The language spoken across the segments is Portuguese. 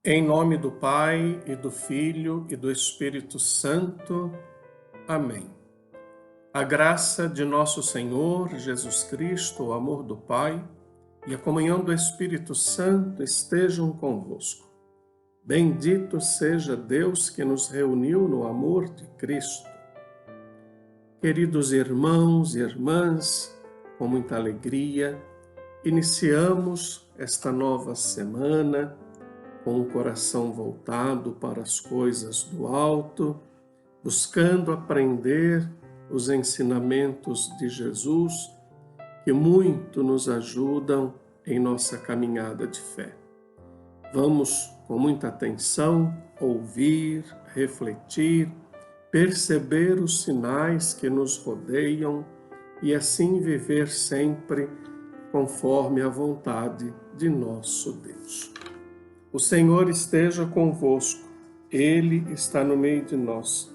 Em nome do Pai, e do Filho, e do Espírito Santo. Amém. A graça de nosso Senhor Jesus Cristo, o amor do Pai e a comunhão do Espírito Santo estejam convosco. Bendito seja Deus que nos reuniu no amor de Cristo. Queridos irmãos e irmãs, com muita alegria, iniciamos esta nova semana com o coração voltado para as coisas do alto, buscando aprender os ensinamentos de Jesus, que muito nos ajudam em nossa caminhada de fé. Vamos, com muita atenção, ouvir, refletir, perceber os sinais que nos rodeiam e assim viver sempre conforme a vontade de nosso Deus. O Senhor esteja convosco, Ele está no meio de nós.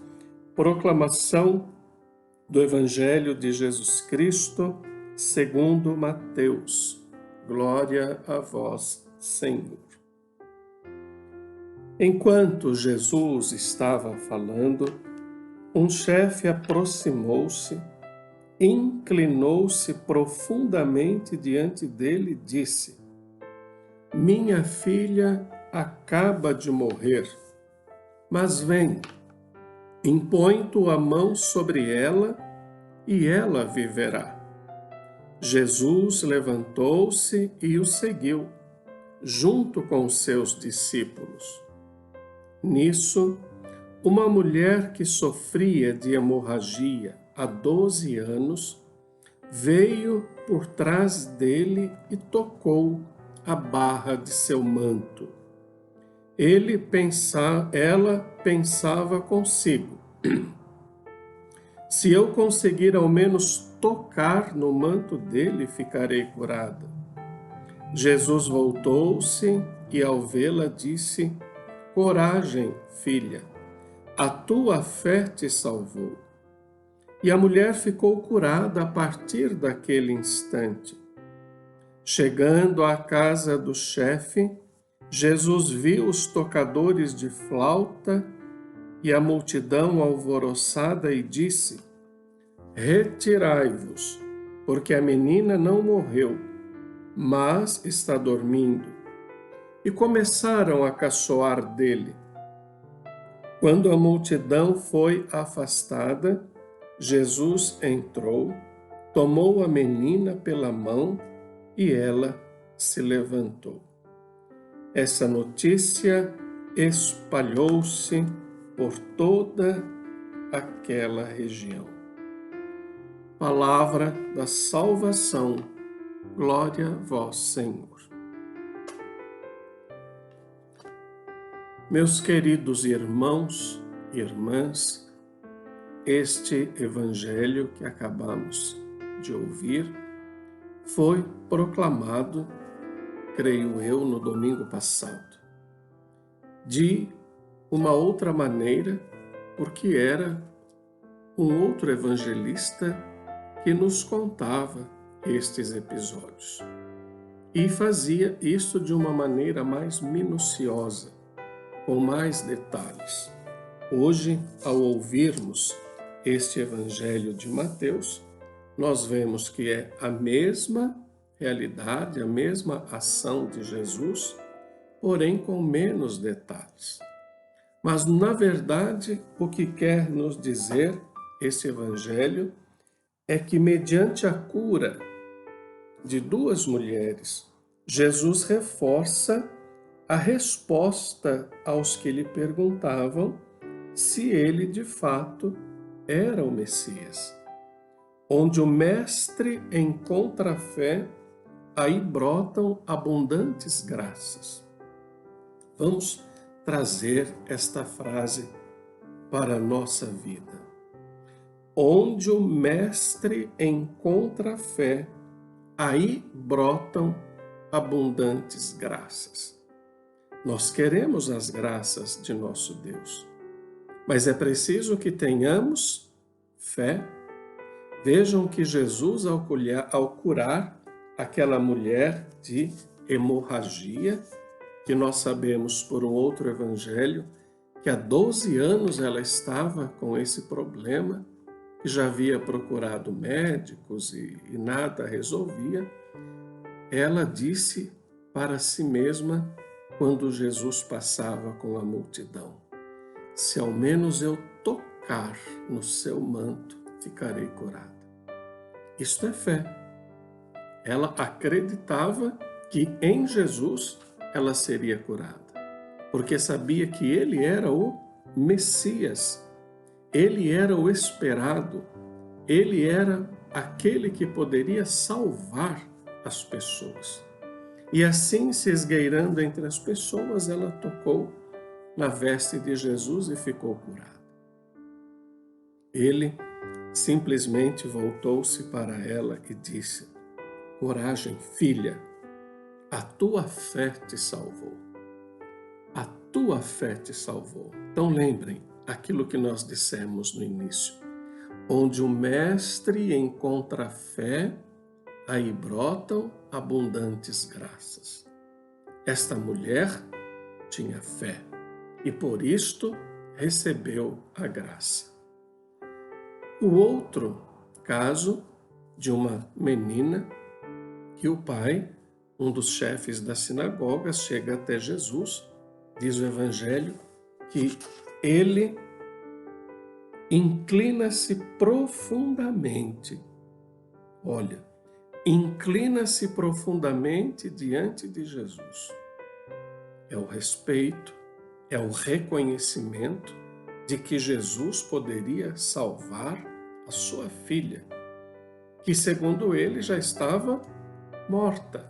Proclamação do Evangelho de Jesus Cristo, segundo Mateus. Glória a vós, Senhor. Enquanto Jesus estava falando, um chefe aproximou-se, inclinou-se profundamente diante dele e disse: Minha filha acaba de morrer, mas vem, impõe tua mão sobre ela e ela viverá. Jesus levantou-se e o seguiu, junto com seus discípulos. Nisso, uma mulher que sofria de hemorragia há 12 anos veio por trás dele e tocou a barra de seu manto. Ela pensava consigo: se eu conseguir ao menos tocar no manto dele, ficarei curada. Jesus voltou-se e, ao vê-la, disse: Coragem, filha, a tua fé te salvou. E a mulher ficou curada a partir daquele instante. Chegando à casa do chefe, Jesus viu os tocadores de flauta e a multidão alvoroçada e disse: Retirai-vos, porque a menina não morreu, mas está dormindo. E começaram a caçoar dele. Quando a multidão foi afastada, Jesus entrou, tomou a menina pela mão e ela se levantou. Essa notícia espalhou-se por toda aquela região. Palavra da salvação. Glória a vós, Senhor. Meus queridos irmãos e irmãs, este evangelho que acabamos de ouvir foi proclamado, creio eu, no domingo passado, de uma outra maneira, porque era um outro evangelista que nos contava estes episódios. E fazia isso de uma maneira mais minuciosa, com mais detalhes. Hoje, ao ouvirmos este evangelho de Mateus, nós vemos que é a mesma realidade, a mesma ação de Jesus, porém com menos detalhes. Mas, na verdade, o que quer nos dizer esse evangelho é que, mediante a cura de duas mulheres, Jesus reforça a resposta aos que lhe perguntavam se ele, de fato, era o Messias. Onde o Mestre encontra a fé, aí brotam abundantes graças. Vamos trazer esta frase para a nossa vida. Onde o Mestre encontra a fé, aí brotam abundantes graças. Nós queremos as graças de nosso Deus, mas é preciso que tenhamos fé. Vejam que Jesus, ao curar aquela mulher de hemorragia, que nós sabemos por um outro evangelho que há 12 anos ela estava com esse problema, que já havia procurado médicos e nada resolvia, ela disse para si mesma, quando Jesus passava com a multidão: se ao menos eu tocar no seu manto, ficarei curada. Isto é fé. Ela acreditava que em Jesus ela seria curada, porque sabia que ele era o Messias, ele era o esperado, ele era aquele que poderia salvar as pessoas. E assim, se esgueirando entre as pessoas, ela tocou na veste de Jesus e ficou curada. Ele simplesmente voltou-se para ela e disse: coragem, filha, a tua fé te salvou. A tua fé te salvou. Então lembrem aquilo que nós dissemos no início. Onde o mestre encontra fé, aí brotam abundantes graças. Esta mulher tinha fé e por isto recebeu a graça. O outro caso de uma menina que o pai, um dos chefes da sinagoga, chega até Jesus, diz o evangelho, que ele inclina-se profundamente. Olha, inclina-se profundamente diante de Jesus. É o respeito, é o reconhecimento de que Jesus poderia salvar a sua filha, que segundo ele já estava morta.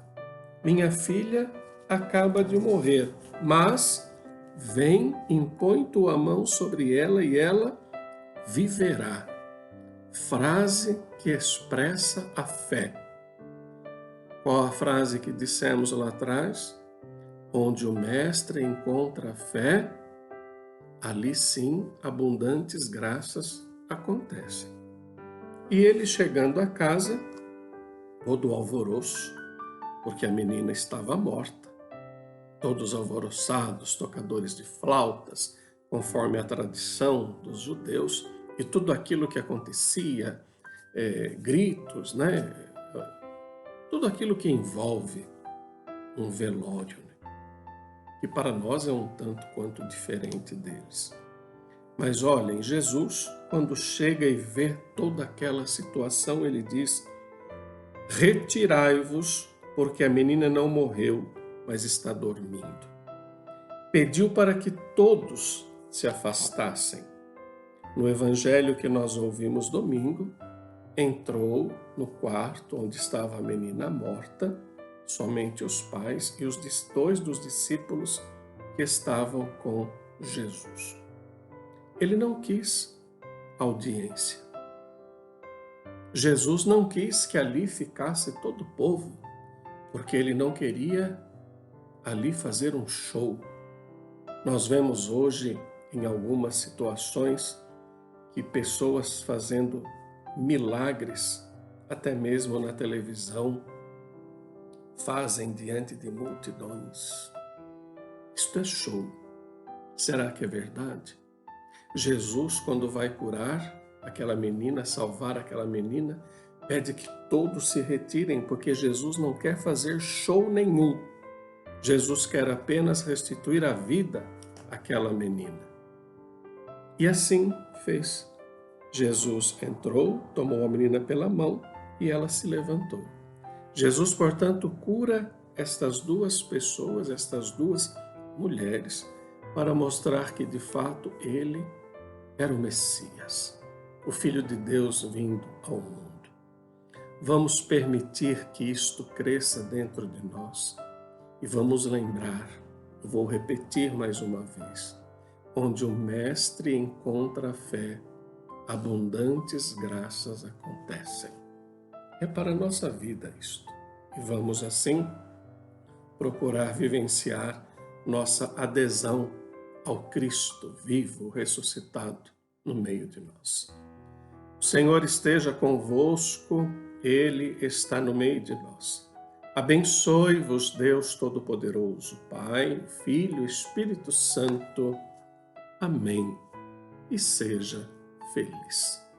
Minha filha acaba de morrer, mas vem, impõe tua mão sobre ela e ela viverá. Frase que expressa a fé. Qual a frase que dissemos lá atrás? Onde o mestre encontra a fé, ali sim abundantes graças acontecem. E ele chegando a casa, todo alvoroço, porque a menina estava morta, todos alvoroçados, tocadores de flautas, conforme a tradição dos judeus, e tudo aquilo que acontecia, gritos, né? Tudo aquilo que envolve um velório, né? Que para nós é um tanto quanto diferente deles. Mas olhem, Jesus, quando chega e vê toda aquela situação, ele diz: retirai-vos, porque a menina não morreu, mas está dormindo. Pediu para que todos se afastassem. No evangelho que nós ouvimos domingo, entrou no quarto onde estava a menina morta, somente os pais e os dois dos discípulos que estavam com Jesus. Ele não quis audiência. Jesus não quis que ali ficasse todo o povo, porque ele não queria ali fazer um show. Nós vemos hoje em algumas situações que pessoas fazendo milagres, até mesmo na televisão, fazem diante de multidões. Isto é show. Será que é verdade? Jesus, quando vai curar aquela menina, salvar aquela menina, pede que todos se retirem, porque Jesus não quer fazer show nenhum. Jesus quer apenas restituir a vida àquela menina. E assim fez. Jesus entrou, tomou a menina pela mão e ela se levantou. Jesus, portanto, cura estas duas pessoas, estas duas mulheres, para mostrar que, de fato, ele era o Messias, o Filho de Deus vindo ao mundo. Vamos permitir que isto cresça dentro de nós e vamos lembrar, vou repetir mais uma vez, onde o Mestre encontra a fé, abundantes graças acontecem. É para a nossa vida isto. E vamos assim procurar vivenciar nossa adesão ao Cristo vivo, ressuscitado no meio de nós. O Senhor esteja convosco, Ele está no meio de nós. Abençoe-vos Deus Todo-Poderoso, Pai, Filho e Espírito Santo. Amém. E seja feliz.